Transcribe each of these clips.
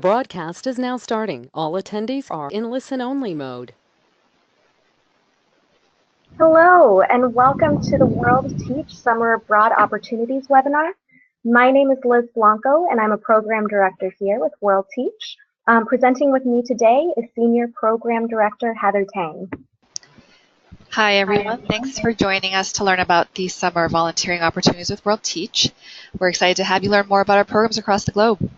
Broadcast is now starting. All attendees are in listen-only mode. Hello, and welcome to the WorldTeach Summer Abroad Opportunities webinar. My name is Liz Blanco, and I'm a program director here with WorldTeach. Presenting with me today is Senior Program Director Heather Tang. Hi everyone, thanks for joining us to learn about the summer volunteering opportunities with WorldTeach. We're excited to have you learn more about our programs across the globe.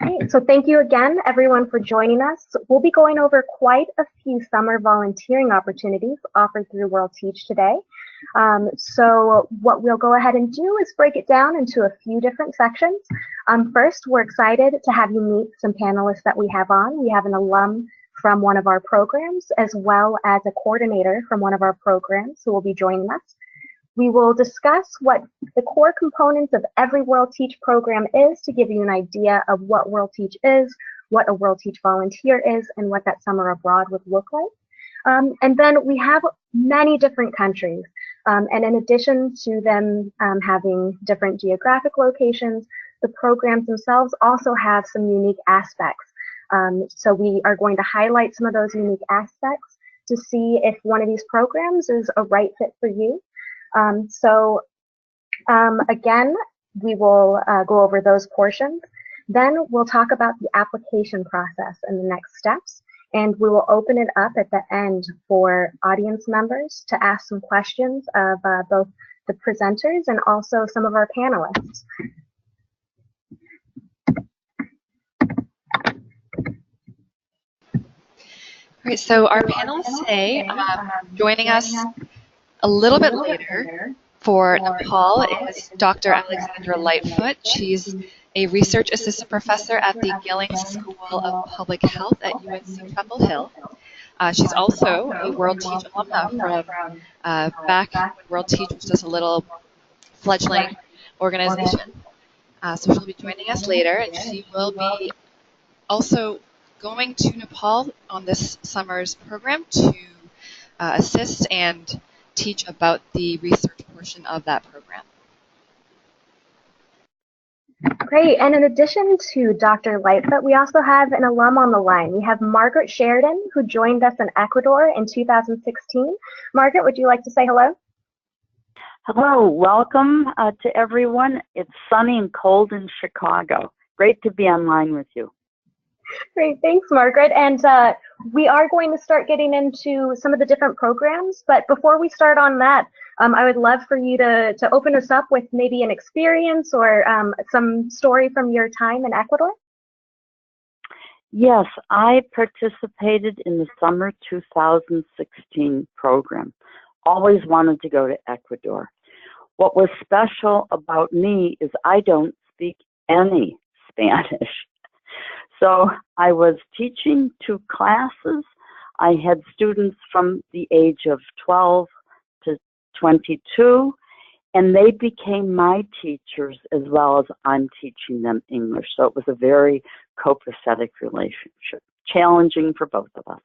Great. So thank you again, everyone, for joining us. We'll be going over quite a few summer volunteering opportunities offered through WorldTeach today. So what we'll go ahead and do is break it down into a few different sections. First, we're excited to have you meet some panelists that we have on. We have an alum from one of our programs, as well as a coordinator from one of our programs who will be joining us. We will discuss what the core components of every WorldTeach program is to give you an idea of what WorldTeach is, what a WorldTeach volunteer is, and what that summer abroad would look like. And then we have many different countries. And in addition to them having different geographic locations, the programs themselves also have some unique aspects. So we are going to highlight some of those unique aspects to see if one of these programs is a right fit for you. Again, we will go over those portions. Then we'll talk about the application process and the next steps. And we will open it up at the end for audience members to ask some questions of both the presenters and also some of our panelists. All right, so our panelists today, joining us a little bit later for Nepal is Dr. Alexandra Lightfoot. She's a research assistant professor at the Gillings School of Public Health at UNC Chapel Hill. She's also a WorldTeach alumna from back when WorldTeach was just a little fledgling organization. So she'll be joining us later, and she will be also going to Nepal on this summer's program to assist and teach about the research portion of that program. Great, and in addition to Dr. Lightfoot, we also have an alum on the line. We have Margaret Sheridan, who joined us in Ecuador in 2016. Margaret, would you like to say hello? Hello, welcome to everyone. It's sunny and cold in Chicago. Great to be online with you. Great, thanks, Margaret. And we are going to start getting into some of the different programs, but before we start on that, I would love for you to open us up with maybe an experience or some story from your time in Ecuador. Yes, I participated in the summer 2016 program. Always wanted to go to Ecuador. What was special about me is I don't speak any Spanish. So I was teaching 2 classes. I had students from the age of 12 to 22, and they became my teachers as well as I'm teaching them English. So it was a very copacetic relationship, challenging for both of us.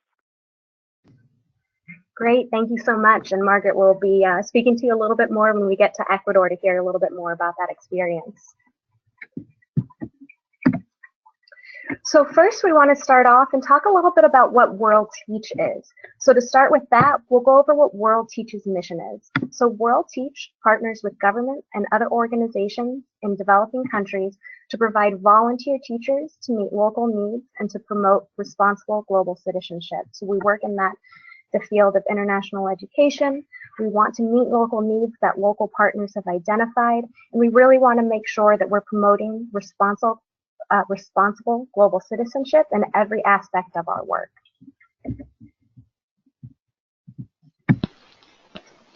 Great, thank you so much. And Margaret will be speaking to you a little bit more when we get to Ecuador to hear a little bit more about that experience. So first we want to start off and talk a little bit about what WorldTeach is. So to start with that, we'll go over what WorldTeach's mission is. So WorldTeach partners with government and other organizations in developing countries to provide volunteer teachers to meet local needs and to promote responsible global citizenship. So we work in the field of international education. We want to meet local needs that local partners have identified, and we really want to make sure that we're promoting responsible global citizenship in every aspect of our work.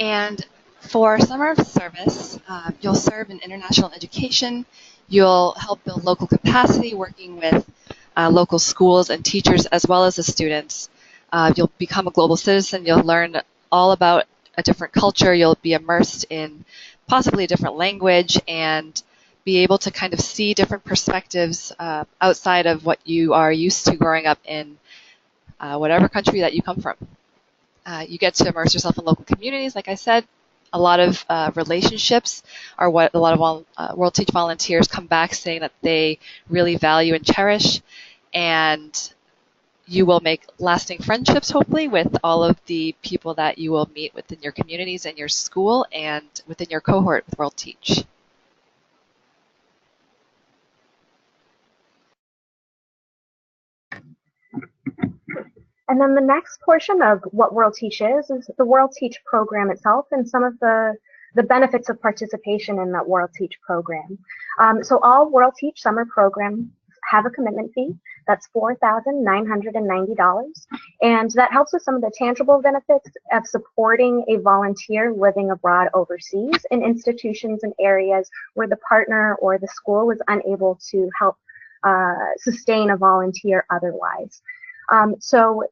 And for summer of service, you'll serve in international education. You'll help build local capacity, working with local schools and teachers as well as the students. You'll become a global citizen. You'll learn all about a different culture. You'll be immersed in possibly a different language and be able to kind of see different perspectives outside of what you are used to growing up in whatever country that you come from. You get to immerse yourself in local communities, like I said, a lot of relationships are what a lot of WorldTeach volunteers come back saying that they really value and cherish, and you will make lasting friendships, hopefully, with all of the people that you will meet within your communities and your school and within your cohort with WorldTeach. And then the next portion of what WorldTeach is the WorldTeach program itself and some of the benefits of participation in that WorldTeach program. So all WorldTeach summer programs have a commitment fee. That's $4,990. And that helps with some of the tangible benefits of supporting a volunteer living abroad overseas in institutions and areas where the partner or the school was unable to help sustain a volunteer otherwise. So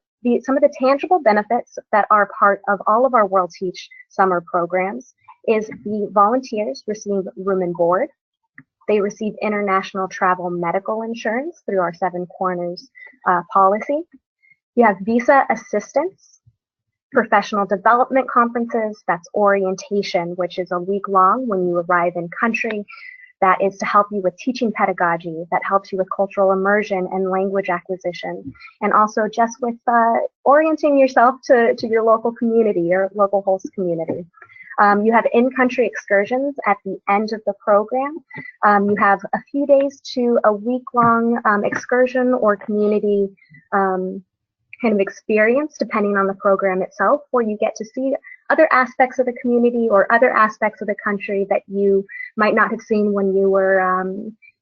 some of the tangible benefits that are part of all of our WorldTeach summer programs is the volunteers receive room and board. They receive international travel medical insurance through our Seven Corners policy. You have visa assistance, professional development conferences, that's orientation, which is a week long when you arrive in country. That is to help you with teaching pedagogy, that helps you with cultural immersion and language acquisition, and also just with orienting yourself to your local community, your local host community. You have in-country excursions at the end of the program. You have a few days to a week-long excursion or community kind of experience, depending on the program itself, where you get to see other aspects of the community or other aspects of the country that you might not have seen when you were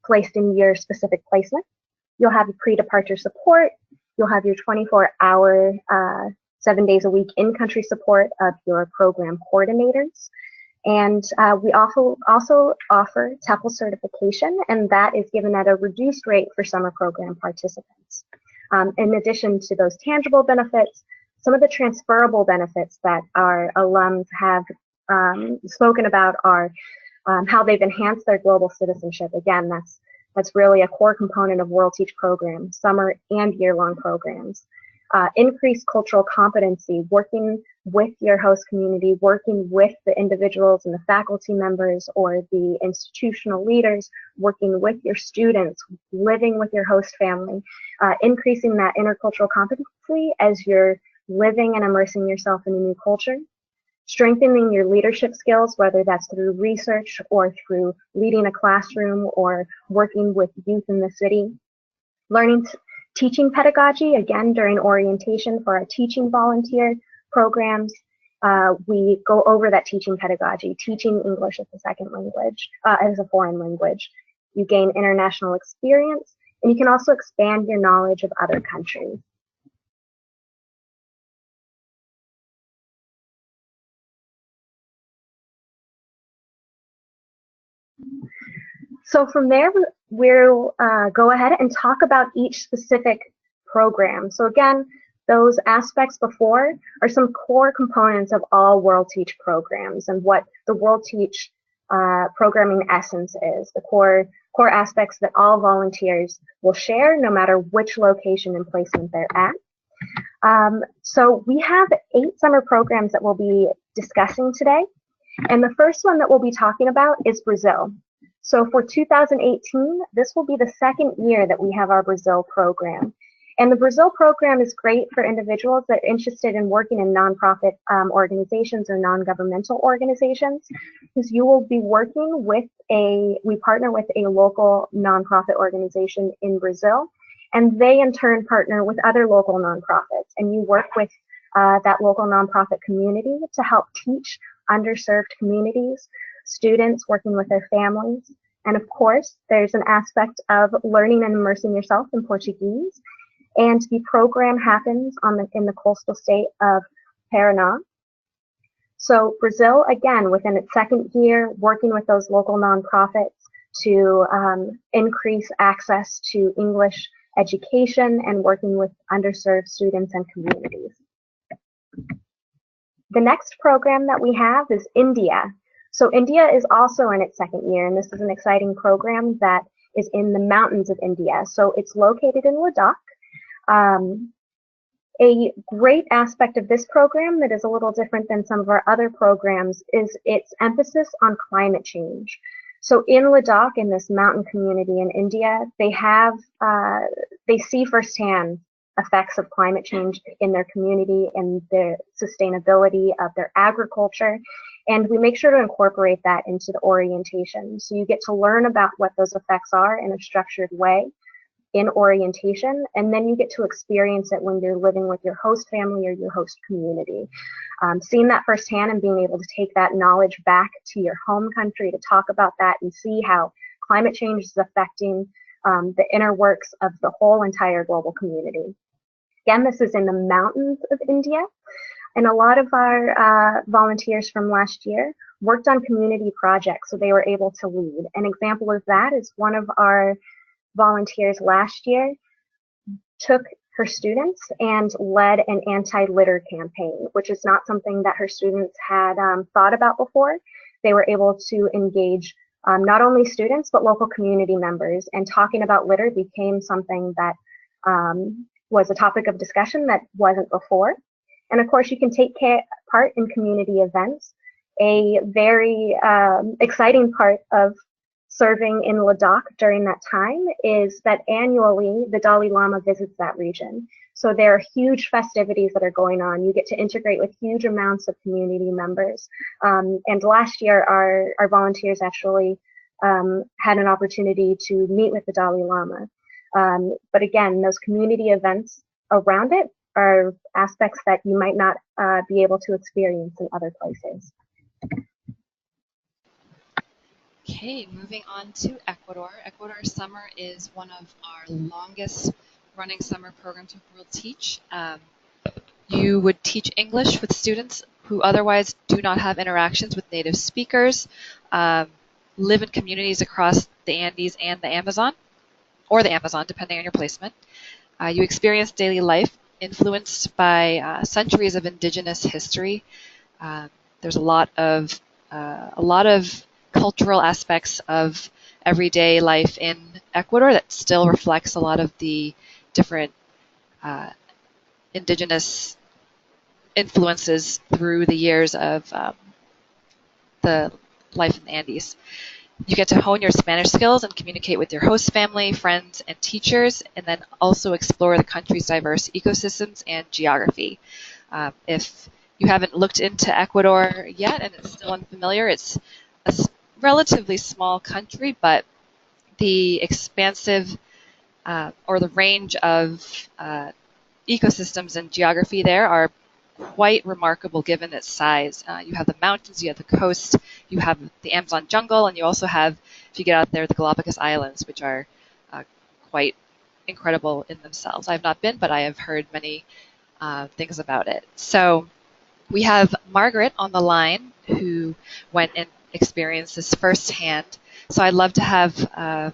placed in your specific placement. You'll have pre-departure support. You'll have your 24-hour 7 days a week in-country support of your program coordinators. And we also offer TEFL certification, and that is given at a reduced rate for summer program participants. In addition to those tangible benefits, some of the transferable benefits that our alums have spoken about are how they've enhanced their global citizenship. Again, that's really a core component of WorldTeach programs, summer and year-long programs. Increased cultural competency, working with your host community, working with the individuals and the faculty members or the institutional leaders, working with your students, living with your host family, increasing that intercultural competency as you're living and immersing yourself in a new culture, strengthening your leadership skills, whether that's through research or through leading a classroom or working with youth in the city, learning teaching pedagogy, again, during orientation for our teaching volunteer programs. We go over that teaching pedagogy, teaching English as a second language, as a foreign language. You gain international experience, and you can also expand your knowledge of other countries. So from there, we'll go ahead and talk about each specific program. So again, those aspects before are some core components of all WorldTeach programs and what the WorldTeach programming essence is, the core aspects that all volunteers will share no matter which location and placement they're at. So we have 8 summer programs that we'll be discussing today. And the first one that we'll be talking about is Brazil. So for 2018, this will be the second year that we have our Brazil program. And the Brazil program is great for individuals that are interested in working in nonprofit organizations or non-governmental organizations, because you will be working with we partner with a local nonprofit organization in Brazil, and they in turn partner with other local nonprofits. And you work with that local nonprofit community to help teach underserved communities, students working with their families. And of course, there's an aspect of learning and immersing yourself in Portuguese. And the program happens in the coastal state of Paraná. So Brazil, again, within its second year, working with those local nonprofits to increase access to English education and working with underserved students and communities. The next program that we have is India. So India is also in its second year, and this is an exciting program that is in the mountains of India. So it's located in Ladakh. A great aspect of this program that is a little different than some of our other programs is its emphasis on climate change. So in Ladakh, in this mountain community in India, they see firsthand effects of climate change in their community and the sustainability of their agriculture. And we make sure to incorporate that into the orientation. So you get to learn about what those effects are in a structured way in orientation, and then you get to experience it when you're living with your host family or your host community. Seeing that firsthand and being able to take that knowledge back to your home country to talk about that and see how climate change is affecting the inner works of the whole entire global community. Again, this is in the mountains of India, and a lot of our volunteers from last year worked on community projects, so they were able to lead. An example of that is one of our volunteers last year took her students and led an anti-litter campaign, which is not something that her students had thought about before. They were able to engage not only students, but local community members, and talking about litter became something that was a topic of discussion that wasn't before. And of course, you can take part in community events. A very exciting part of serving in Ladakh during that time is that annually the Dalai Lama visits that region. So there are huge festivities that are going on. You get to integrate with huge amounts of community members. And last year, our volunteers actually had an opportunity to meet with the Dalai Lama. But again, those community events around it are aspects that you might not be able to experience in other places. Okay, moving on to Ecuador. Ecuador Summer is one of our longest running summer programs with WorldTeach. You would teach English with students who otherwise do not have interactions with native speakers, live in communities across the Andes and the Amazon, or the Amazon, depending on your placement. You experience daily life influenced by centuries of indigenous history. There's a lot of cultural aspects of everyday life in Ecuador that still reflects a lot of the different indigenous influences through the years of the life in the Andes. You get to hone your Spanish skills and communicate with your host family, friends, and teachers, and then also explore the country's diverse ecosystems and geography. If you haven't looked into Ecuador yet and it's still unfamiliar, it's a relatively small country, but the expansive or the range of ecosystems and geography there are quite remarkable given its size. You have the mountains, you have the coast, you have the Amazon jungle, and you also have, if you get out there, the Galapagos Islands, which are quite incredible in themselves. I've not been, but I have heard many things about it. So we have Margaret on the line who went and experienced this firsthand. So I'd love to have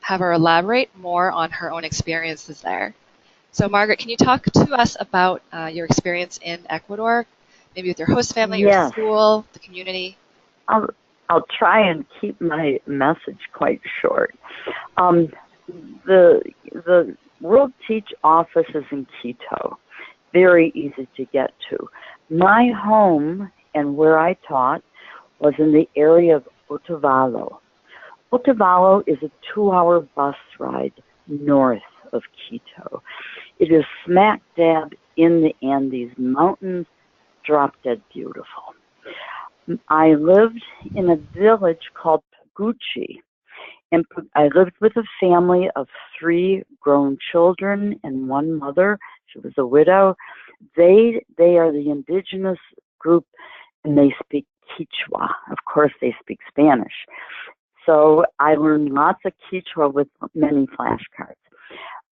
her elaborate more on her own experiences there. So Margaret, can you talk to us about your experience in Ecuador, maybe with your host family, your school, the community? I'll try and keep my message quite short. The WorldTeach office is in Quito, very easy to get to. My home and where I taught was in the area of Otavalo. Otavalo is a 2-hour bus ride north of Quito. It is smack dab in the Andes Mountains, drop dead beautiful. I lived in a village called Paguchi, and I lived with a family of 3 grown children and 1 mother. She was a widow. They are the indigenous group, and they speak Quechua. Of course, they speak Spanish. So I learned lots of Quechua with many flashcards.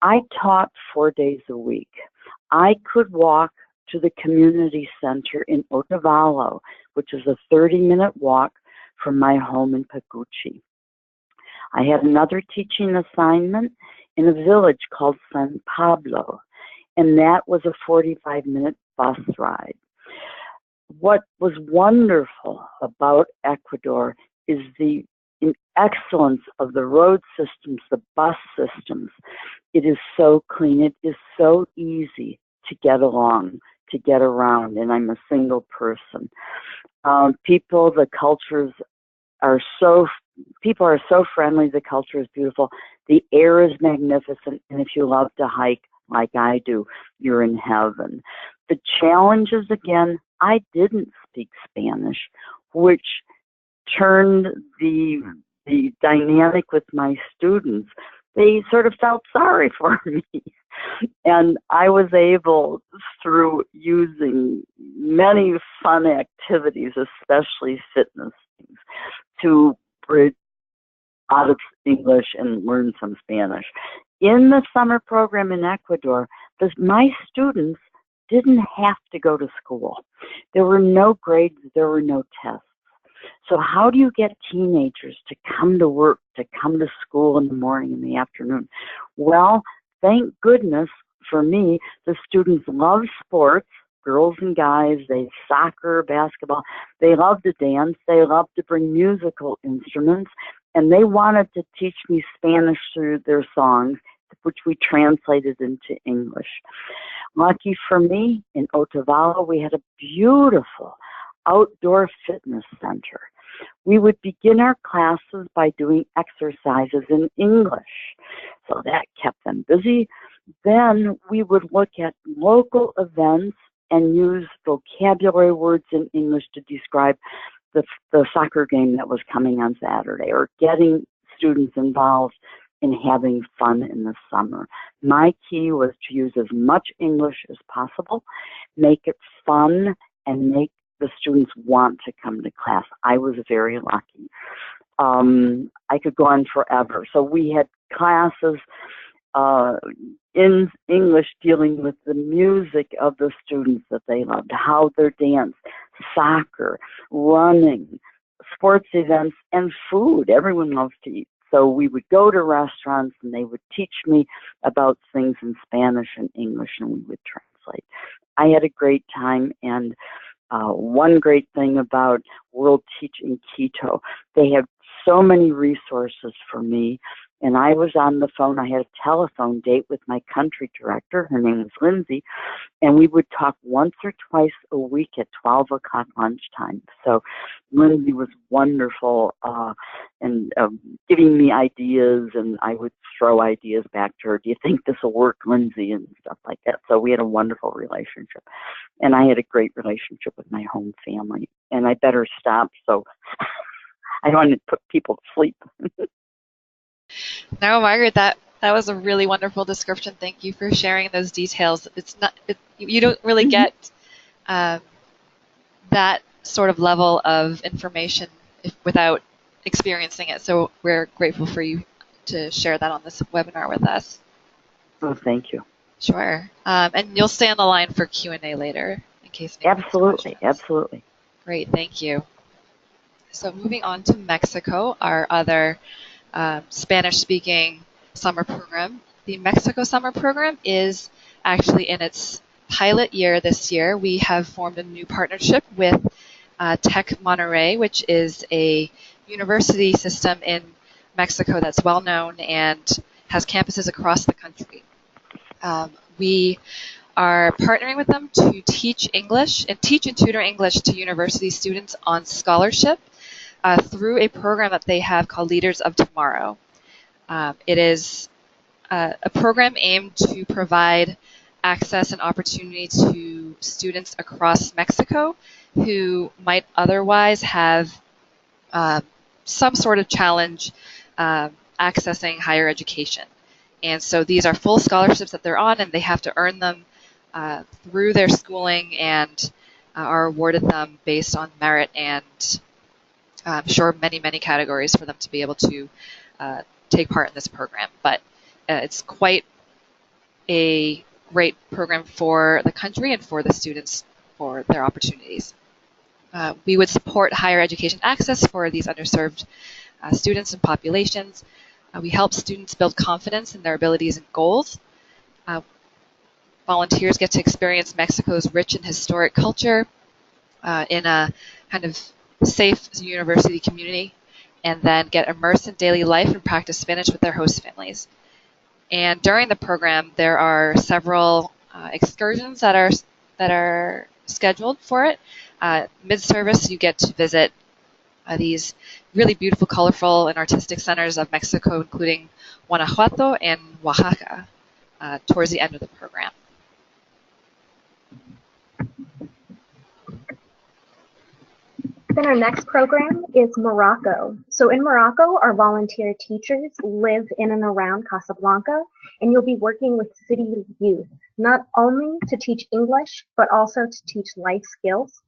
I taught 4 days a week. I could walk to the community center in Otavalo, which is a 30-minute walk from my home in Paguchi. I had another teaching assignment in a village called San Pablo, and that was a 45-minute bus ride. What was wonderful about Ecuador is the excellence of the road systems, the bus systems. It is so clean. It is so easy to get along, to get around, and I'm a single person. People are so friendly, the culture is beautiful, the air is magnificent, and if you love to hike like I do, you're in heaven. The challenges, again, I didn't speak Spanish, which turned the dynamic with my students. They sort of felt sorry for me. And I was able, through using many fun activities, especially fitness things, to bridge out of English and learn some Spanish. In the summer program in Ecuador, my students didn't have to go to school. There were no grades, there were no tests. So how do you get teenagers to come to work, to come to school in the morning and the afternoon? Well, thank goodness for me, the students love sports, girls and guys. They soccer, basketball. They love to dance. They love to bring musical instruments. And they wanted to teach me Spanish through their songs, which we translated into English. Lucky for me, in Otavalo, we had a beautiful outdoor fitness center. We would begin our classes by doing exercises in English. So that kept them busy. Then we would look at local events and use vocabulary words in English to describe the soccer game that was coming on Saturday, or getting students involved in having fun in the summer. My key was to use as much English as possible, make it fun, and make the students want to come to class. I was very lucky. I could go on forever. So we had classes in English dealing with the music of the students that they loved, how they dance, soccer, running, sports events, and food. Everyone loves to eat. So we would go to restaurants and they would teach me about things in Spanish and English, and we would translate. I had a great time, and one great thing about WorldTeach in Quito, they have so many resources for me. And I was on the phone. I had a telephone date with my country director. Her name was Lindsay. And we would talk once or twice a week at 12 o'clock lunchtime. So Lindsay was wonderful and giving me ideas. And I would throw ideas back to her. Do you think this will work, Lindsay? And stuff like that. So we had a wonderful relationship. And I had a great relationship with my home family. And I better stop so I don't want to put people to sleep. No, Margaret, that was a really wonderful description. Thank you for sharing those details. You don't really get that sort of level of information without experiencing it. So we're grateful for you to share that on this webinar with us. Oh, thank you. Sure. And you'll stay on the line for Q&A later in case. Absolutely. Great, thank you. So moving on to Mexico, our other Spanish-speaking summer program. The Mexico summer program is actually in its pilot year this year. We have formed a new partnership with Tec Monterrey, which is a university system in Mexico that's well known and has campuses across the country. We are partnering with them to teach English and teach and tutor English to university students on scholarship through a program that they have called Leaders of Tomorrow. It is a program aimed to provide access and opportunity to students across Mexico who might otherwise have some sort of challenge accessing higher education. And so these are full scholarships that they're on, and they have to earn them through their schooling and are awarded them based on merit and I'm sure many categories for them to be able to take part in this program. But it's quite a great program for the country and for the students for their opportunities. We would support higher education access for these underserved students and populations. We help students build confidence in their abilities and goals. Volunteers get to experience Mexico's rich and historic culture in a kind of safe university community, and then get immersed in daily life and practice Spanish with their host families. And during the program, there are several excursions that are scheduled for it. Mid-service, you get to visit these really beautiful, colorful, and artistic centers of Mexico, including Guanajuato and Oaxaca, towards the end of the program. Then our next program is Morocco. So in Morocco, our volunteer teachers live in and around Casablanca, and you'll be working with city youth, not only to teach English, but also to teach life skills.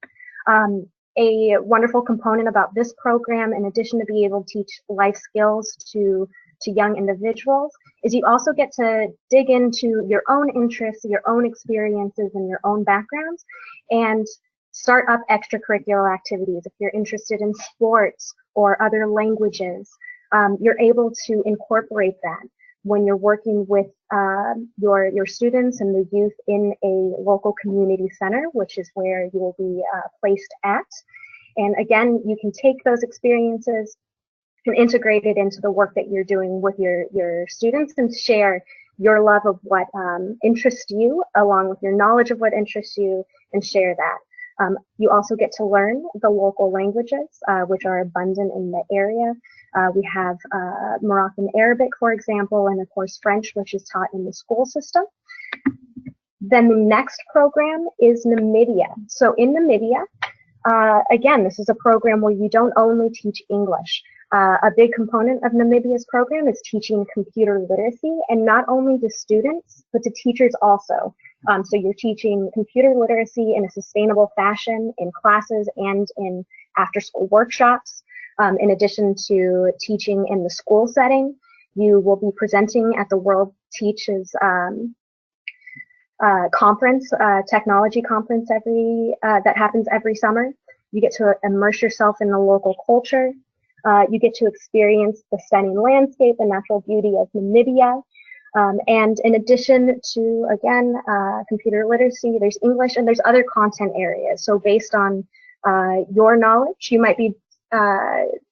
A wonderful component about this program, in addition to being able to teach life skills to young individuals, is you also get to dig into your own interests, your own experiences, and your own backgrounds, and start up extracurricular activities. If you're interested in sports or other languages, you're able to incorporate that when you're working with your students and the youth in a local community center, which is where you will be placed at. And again, you can take those experiences and integrate it into the work that you're doing with your students and share your love of what interests you along with your knowledge of what interests you and share that. You also get to learn the local languages, which are abundant in the area. We have Moroccan Arabic, for example, and of course French, which is taught in the school system. Then the next program is Namibia. So in Namibia, again, this is a program where you don't only teach English. A big component of Namibia's program is teaching computer literacy, and not only to students, but to teachers also. So you're teaching computer literacy in a sustainable fashion in classes and in after-school workshops. In addition to teaching in the school setting, you will be presenting at the WorldTeach's conference, technology conference that happens every summer. You get to immerse yourself in the local culture. You get to experience the stunning landscape and natural beauty of Namibia. And in addition to, again, computer literacy, there's English and there's other content areas. So based on your knowledge, you might be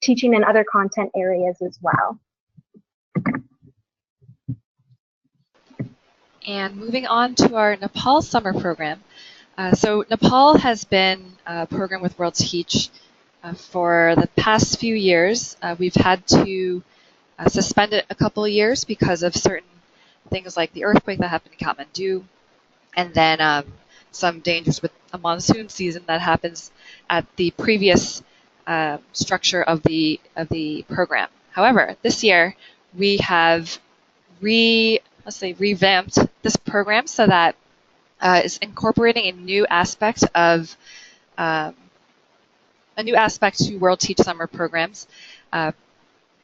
teaching in other content areas as well. And moving on to our Nepal summer program. So Nepal has been a program with WorldTeach for the past few years. We've had to suspend it a couple of years because of certain things like the earthquake that happened in Kathmandu, and then some dangers with a monsoon season that happens at the previous structure of the program. However, this year we have revamped this program so that it's incorporating a new aspect to WorldTeach summer programs.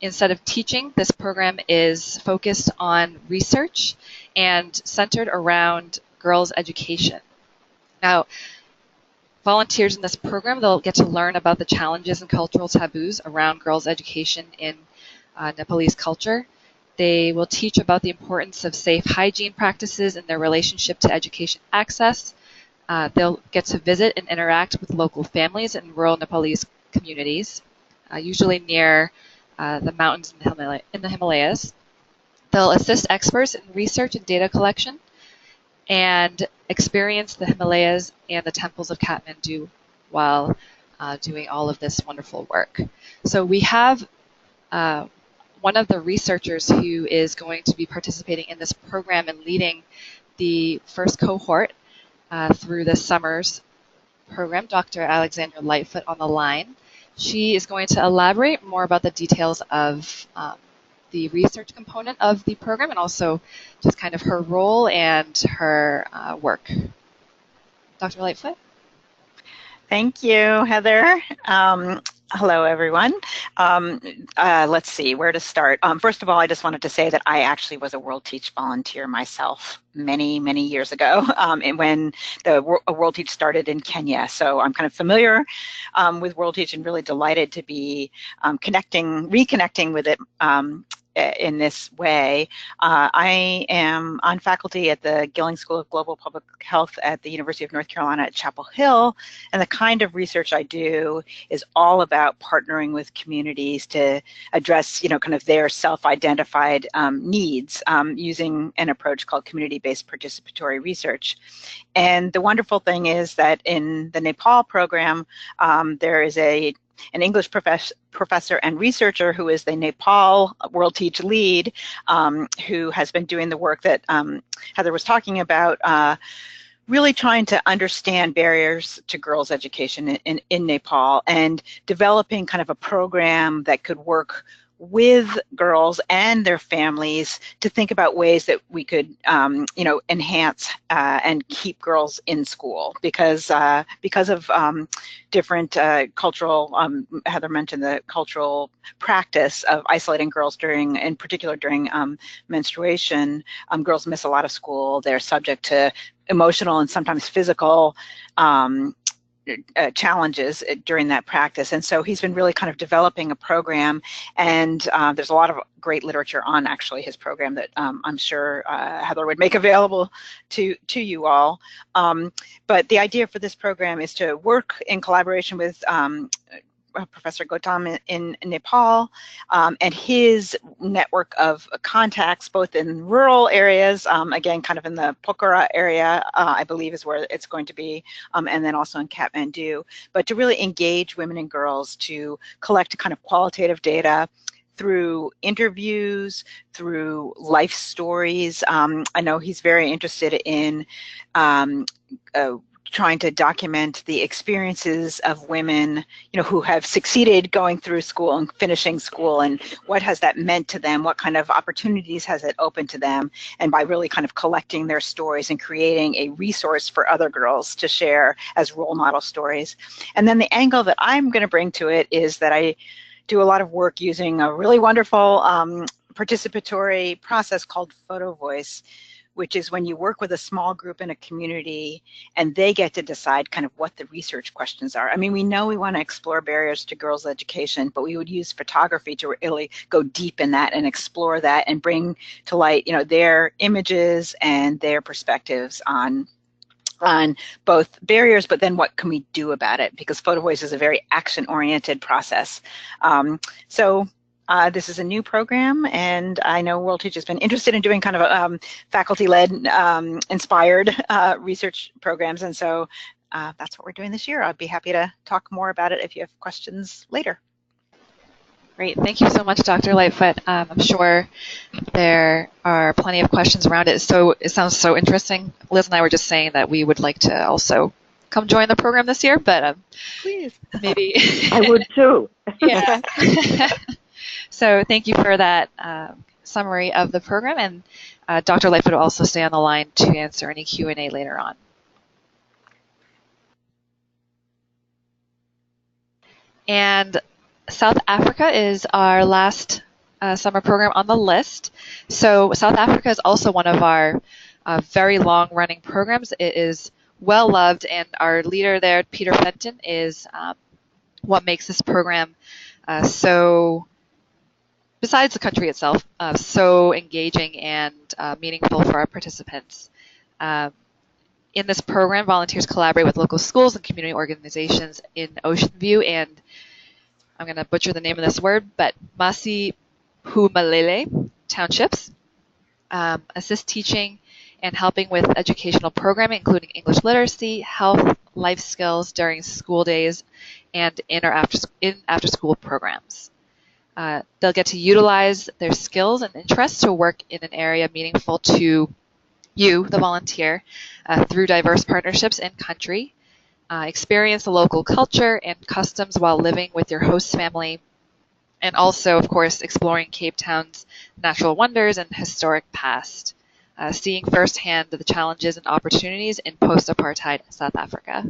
Instead of teaching, this program is focused on research and centered around girls' education. Now, volunteers in this program, they'll get to learn about the challenges and cultural taboos around girls' education in Nepalese culture. They will teach about the importance of safe hygiene practices in their relationship to education access. They'll get to visit and interact with local families in rural Nepalese communities, usually near the mountains in the Himalayas. They'll assist experts in research and data collection and experience the Himalayas and the temples of Kathmandu while doing all of this wonderful work. So we have one of the researchers who is going to be participating in this program and leading the first cohort through this summer's program, Dr. Alexandra Lightfoot, on the line. She is going to elaborate more about the details of the research component of the program and also just kind of her role and her work. Dr. Lightfoot? Thank you, Heather. Hello, everyone. Let's see where to start. First of all, I just wanted to say that I actually was a WorldTeach volunteer myself many, many years ago, and when the WorldTeach started in Kenya. So I'm kind of familiar with WorldTeach and really delighted to be reconnecting with it in this way. I am on faculty at the Gilling School of Global Public Health at the University of North Carolina at Chapel Hill, and the kind of research I do is all about partnering with communities to address, kind of their self-identified needs using an approach called community-based participatory research. And the wonderful thing is that in the Nepal program, there is an English professor and researcher who is the Nepal WorldTeach lead, who has been doing the work that Heather was talking about, really trying to understand barriers to girls' education in Nepal and developing kind of a program that could work with girls and their families to think about ways that we could, enhance and keep girls in school because of different cultural. Heather mentioned the cultural practice of isolating girls in particular during menstruation. Girls miss a lot of school. They're subject to emotional and sometimes physical challenges during that practice. And so he's been really kind of developing a program, and there's a lot of great literature on actually his program that I'm sure Heather would make available to you all. But the idea for this program is to work in collaboration with Professor Gautam in Nepal and his network of contacts both in rural areas, again kind of in the Pokhara area, I believe is where it's going to be, and then also in Kathmandu, but to really engage women and girls to collect kind of qualitative data through interviews, through life stories. I know he's very interested in trying to document the experiences of women, who have succeeded going through school and finishing school, and what has that meant to them? What kind of opportunities has it opened to them? And by really kind of collecting their stories and creating a resource for other girls to share as role model stories. And then the angle that I'm going to bring to it is that I do a lot of work using a really wonderful participatory process called photo voice, which is when you work with a small group in a community and they get to decide kind of what the research questions are. I mean, we know we want to explore barriers to girls' education, but we would use photography to really go deep in that and explore that and bring to light, their images and their perspectives on both barriers, but then what can we do about it? Because photo voice is a very action-oriented process. This is a new program, and I know WorldTeach has been interested in doing kind of a faculty-led, inspired research programs, and so that's what we're doing this year. I'd be happy to talk more about it if you have questions later. Great. Thank you so much, Dr. Lightfoot. I'm sure there are plenty of questions around it. So it sounds so interesting. Liz and I were just saying that we would like to also come join the program this year, but please, maybe I would too. Yeah. So thank you for that summary of the program, and Dr. Lightfoot will also stay on the line to answer any Q&A later on. And South Africa is our last summer program on the list. So South Africa is also one of our very long-running programs. It is well loved, and our leader there, Peter Fenton, is what makes this program so, besides the country itself, so engaging and meaningful for our participants. In this program, volunteers collaborate with local schools and community organizations in Ocean View and, I'm going to butcher the name of this word, but Masipumalele townships, assist teaching and helping with educational programming, including English literacy, health, life skills during school days, and in after-school programs. They'll get to utilize their skills and interests to work in an area meaningful to you, the volunteer, through diverse partnerships in country. Experience the local culture and customs while living with your host family, and also, of course, exploring Cape Town's natural wonders and historic past, seeing firsthand the challenges and opportunities in post-apartheid South Africa.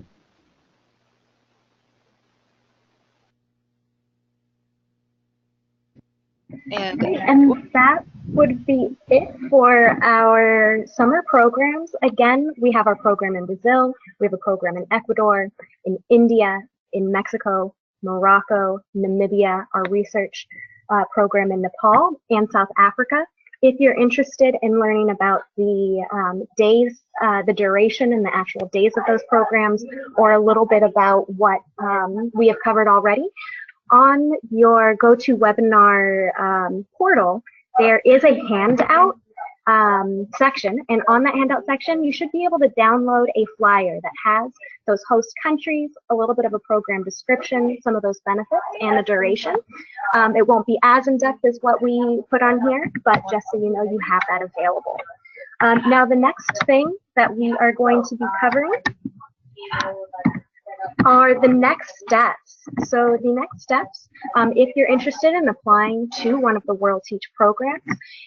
And that would be it for our summer programs. Again, we have our program in Brazil, we have a program in Ecuador, in India, in Mexico, Morocco, Namibia, our research program in Nepal and South Africa. If you're interested in learning about the days, the duration and the actual days of those programs, or a little bit about what we have covered already, on your GoToWebinar portal, there is a handout section, and on that handout section, you should be able to download a flyer that has those host countries, a little bit of a program description, some of those benefits, and the duration. It won't be as in-depth as what we put on here, but just so you know, you have that available. Now, the next thing that we are going to be covering are the next steps. So the next steps, if you're interested in applying to one of the WorldTeach programs,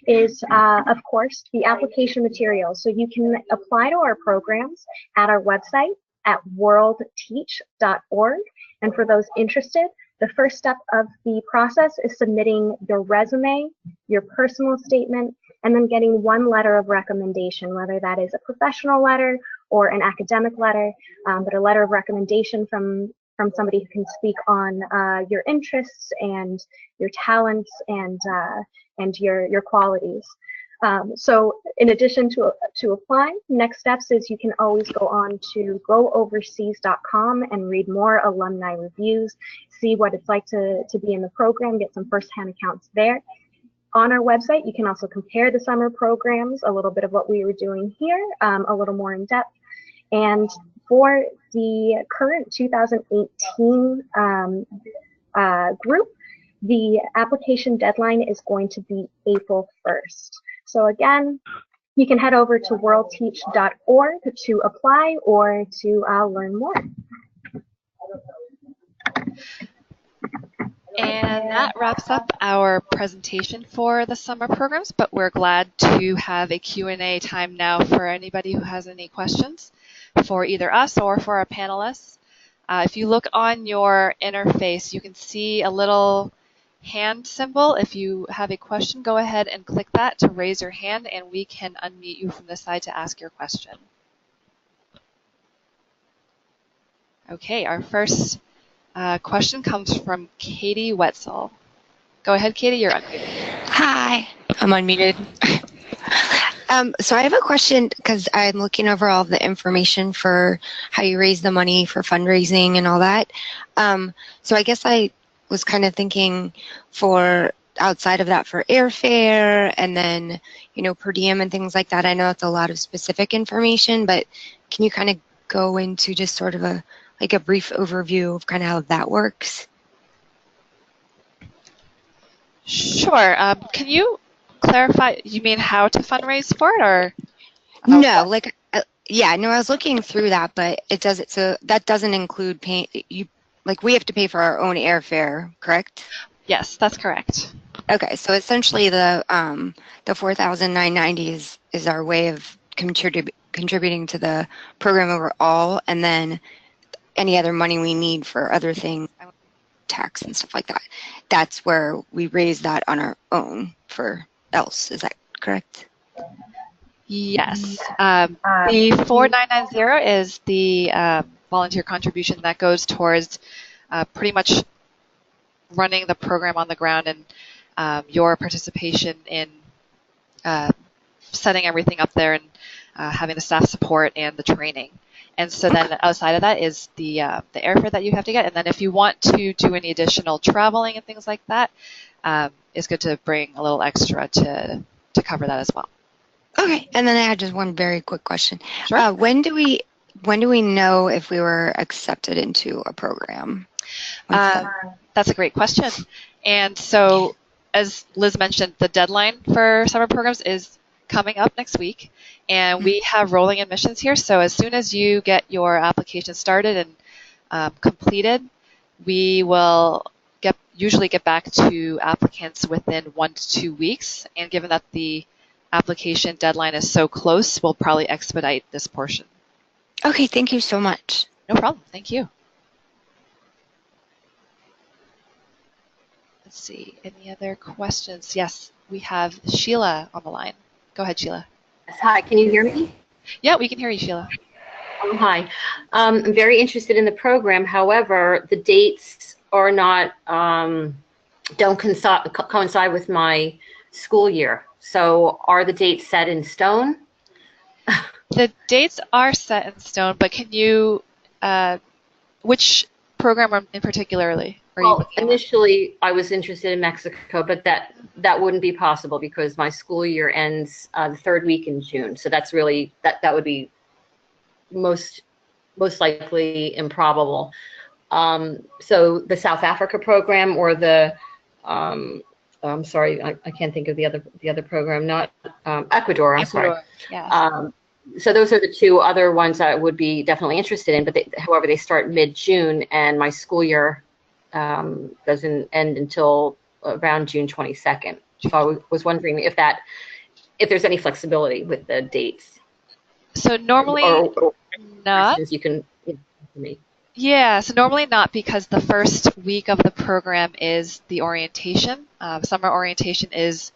is of course the application materials. So you can apply to our programs at our website at worldteach.org. And for those interested, the first step of the process is submitting your resume, your personal statement, and then getting one letter of recommendation, whether that is a professional letter or an academic letter, but a letter of recommendation from somebody who can speak on your interests and your talents and your qualities. So in addition to applying, next steps is you can always go on to gooverseas.com and read more alumni reviews, see what it's like to be in the program, get some firsthand accounts there. On our website, you can also compare the summer programs, a little bit of what we were doing here, a little more in depth. And for the current 2018 group, the application deadline is going to be April 1st. So again, you can head over to worldteach.org to apply or to learn more. And that wraps up our presentation for the summer programs, but we're glad to have a Q&A time now for anybody who has any questions for either us or for our panelists. If you look on your interface, you can see a little hand symbol. If you have a question, go ahead and click that to raise your hand, and we can unmute you from the side to ask your question. Okay, our first question comes from Katie Wetzel. Go ahead, Katie, you're unmuted. Hi, I'm unmuted. So I have a question because I'm looking over all the information for how you raise the money for fundraising and all that. So I guess I was kind of thinking for outside of that for airfare and then, you know, per diem and things like that. I know it's a lot of specific information, but can you kind of go into just sort of a brief overview of kind of how that works? Sure. Can you clarify, you mean how to fundraise for it, or? No, like, yeah, no, I was looking through that, but it doesn't, so that doesn't include paying, like we have to pay for our own airfare, correct? Yes, that's correct. Okay, so essentially the $4,990 is our way of contributing to the program overall, and then any other money we need for other things, tax and stuff like that, that's where we raise that on our own for else. Is that correct? Yes. The 4990 is the volunteer contribution that goes towards pretty much running the program on the ground and your participation in setting everything up there and having the staff support and the training. And so then outside of that is the airfare that you have to get. And then if you want to do any additional traveling and things like that, it's good to bring a little extra to cover that as well. Okay, and then I had just one very quick question. Sure. When do we know if we were accepted into a program? That's a great question. And so, as Liz mentioned, the deadline for summer programs is coming up next week, and we have rolling admissions here. So as soon as you get your application started and completed, we will usually get back to applicants within 1 to 2 weeks. And given that the application deadline is so close, we'll probably expedite this portion. Okay, thank you so much. No problem. Thank you. Let's see. Any other questions? Yes, we have Sheila on the line. Go ahead, Sheila. Hi, can you hear me? Yeah, we can hear you, Sheila. Oh, hi. I'm very interested in the program. However, the dates are not don't coincide with my school year. So are the dates set in stone? The dates are set in stone, but can you, which program in particularly are you Well, looking at? initially I was interested in Mexico, but that wouldn't be possible because my school year ends the third week in June. So that's really that would be most likely improbable. So the South Africa program or the I'm sorry, I can't think of the other program, not Ecuador. I'm sorry. Yeah. So those are the two other ones that I would be definitely interested in. But however, they start mid-June, and my school year doesn't end until around June 22nd. So I was wondering if there's any flexibility with the dates. So normally or not. You can for me. Yeah, so normally not, because the first week of the program is the orientation. Summer orientation is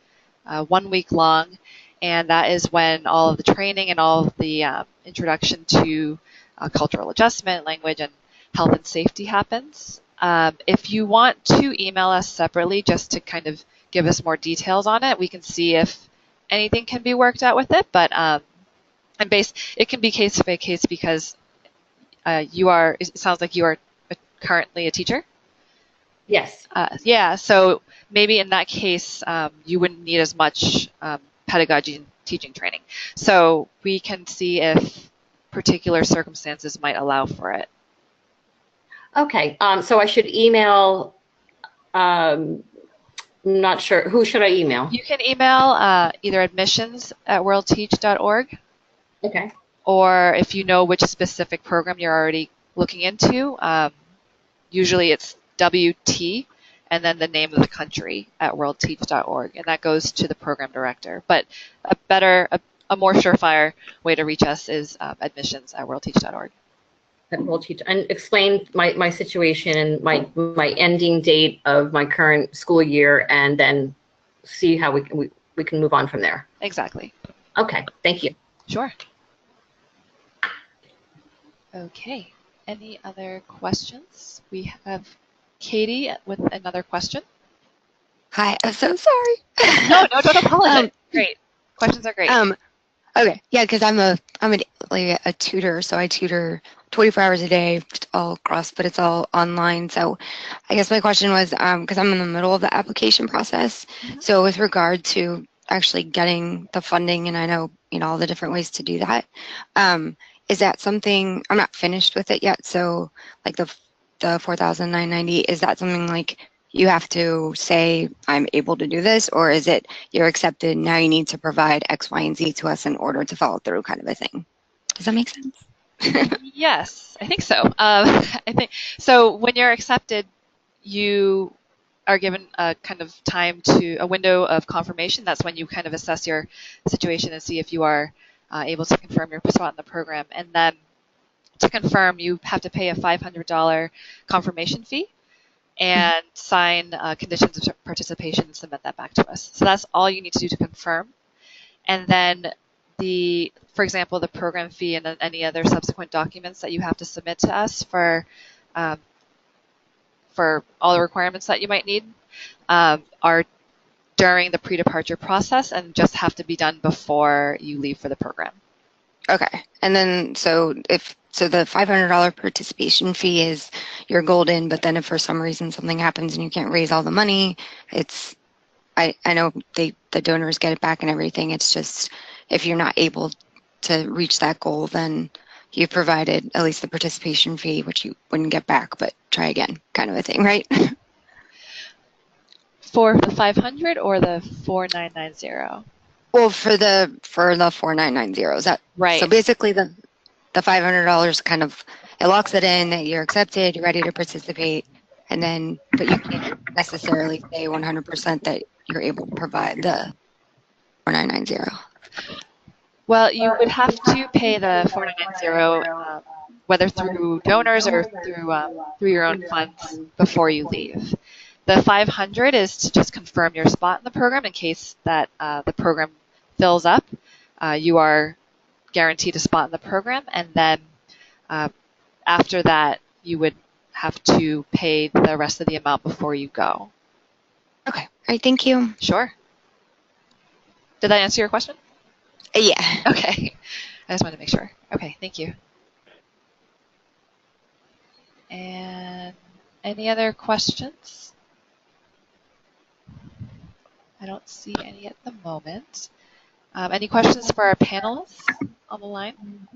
1 week long, and that is when all of the training and all of the introduction to cultural adjustment, language, and health and safety happens. If you want to email us separately just to kind of give us more details on it, we can see if anything can be worked out with it, but it can be case by case because it sounds like you are currently a teacher? Yes. Yeah, so maybe in that case, you wouldn't need as much pedagogy and teaching training. So we can see if particular circumstances might allow for it. Okay, so I should email, I'm not sure, who should I email? You can email either admissions@worldteach.org. Okay. Or if you know which specific program you're already looking into, usually it's WT and then the name of the country at worldteach.org, and that goes to the program director. But a more surefire way to reach us is admissions@worldteach.org. At WorldTeach, and explain my situation and my ending date of my current school year, and then see how we can move on from there. Exactly. Okay, thank you. Sure. Okay. Any other questions? We have Katie with another question. Hi, I'm so sorry. No, don't apologize. Great. Questions are great. Okay, yeah, because I'm a tutor, so I tutor 24 hours a day, all across, but it's all online. So I guess my question was, because I'm in the middle of the application process, so with regard to actually getting the funding, and I know, all the different ways to do that, is that something, I'm not finished with it yet, so like the $4,990, is that something like you have to say, I'm able to do this, or is it you're accepted, now you need to provide X, Y, and Z to us in order to follow through, kind of a thing? Does that make sense? Yes, I think so. I think so. When you're accepted, you are given a kind of a window of confirmation. That's when you kind of assess your situation and see if you are able to confirm your spot in the program. And then to confirm, you have to pay a $500 confirmation fee and sign conditions of participation and submit that back to us. So that's all you need to do to confirm. And then for example, the program fee and then any other subsequent documents that you have to submit to us for all the requirements that you might need are during the pre-departure process and just have to be done before you leave for the program. Okay, and then so the $500 participation fee is your golden, but then if for some reason something happens and you can't raise all the money, I know the donors get it back and everything. It's just if you're not able to reach that goal, then you've provided at least the participation fee, which you wouldn't get back, but try again, kind of a thing, right? For the 500 or the 4990? Well, for the 4990, is that right? So basically, the $500 kind of it locks it in that you're accepted, you're ready to participate, and then but you can't necessarily say 100% that you're able to provide the 4990. Well, you would have to pay the 4990 whether through donors or through your own funds before you leave. The 500 is to just confirm your spot in the program in case that the program fills up. You are guaranteed a spot in the program, and then after that, you would have to pay the rest of the amount before you go. right, thank you. Sure. Did that answer your question? Yeah. Okay. I just wanted to make sure. Okay, thank you. And any other questions? I don't see any at the moment. Any questions for our panelists on the line?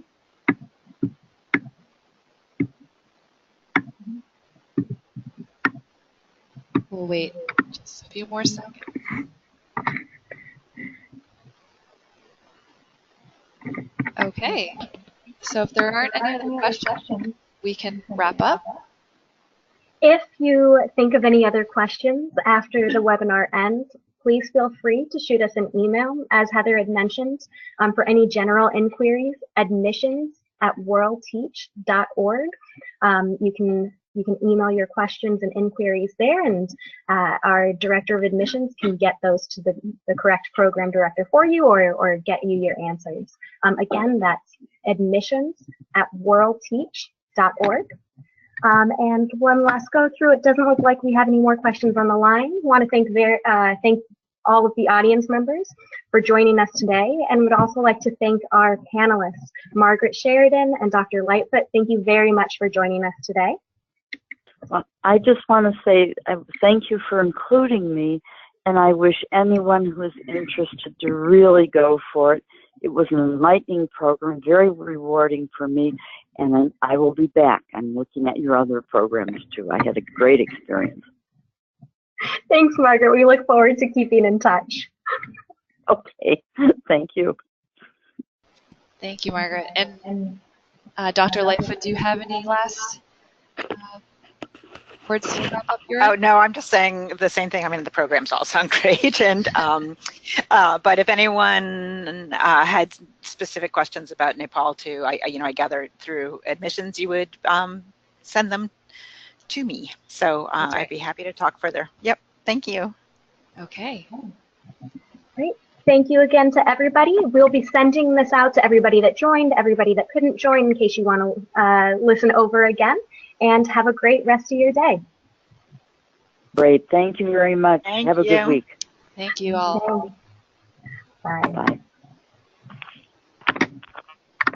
We'll wait just a few more seconds. Okay, so if there aren't any other questions, we can wrap up. If you think of any other questions after the webinar ends, please feel free to shoot us an email, as Heather had mentioned, for any general inquiries, admissions@worldteach.org. You can email your questions and inquiries there, and our Director of Admissions can get those to the correct program director for you, or get you your answers. Again, that's admissions@worldteach.org. And one last go through. It doesn't look like we have any more questions on the line. I want to thank all of the audience members for joining us today, and would also like to thank our panelists, Margaret Sheridan and Dr. Lightfoot. Thank you very much for joining us today. Well, I just want to say thank you for including me, and I wish anyone who is interested to really go for it. It was an enlightening program, very rewarding for me, and then I will be back. I'm looking at your other programs too. I had a great experience. Thanks, Margaret. We look forward to keeping in touch. Okay, thank you. Thank you, Margaret. And Dr. Lightfoot, do you have any last words to wrap up your end? Oh, no, I'm just saying the same thing. I mean, the programs all sound great. And but if anyone had specific questions about Nepal too, I gather through admissions you would send them to me. So Right. I'd be happy to talk further. Yep. Thank you. Okay. Great. Thank you again to everybody. We'll be sending this out to everybody that joined, everybody that couldn't join, in case you want to listen over again. And have a great rest of your day. Great. Thank you very much. Thank Have a you. good week. Thank you all. Bye. Bye.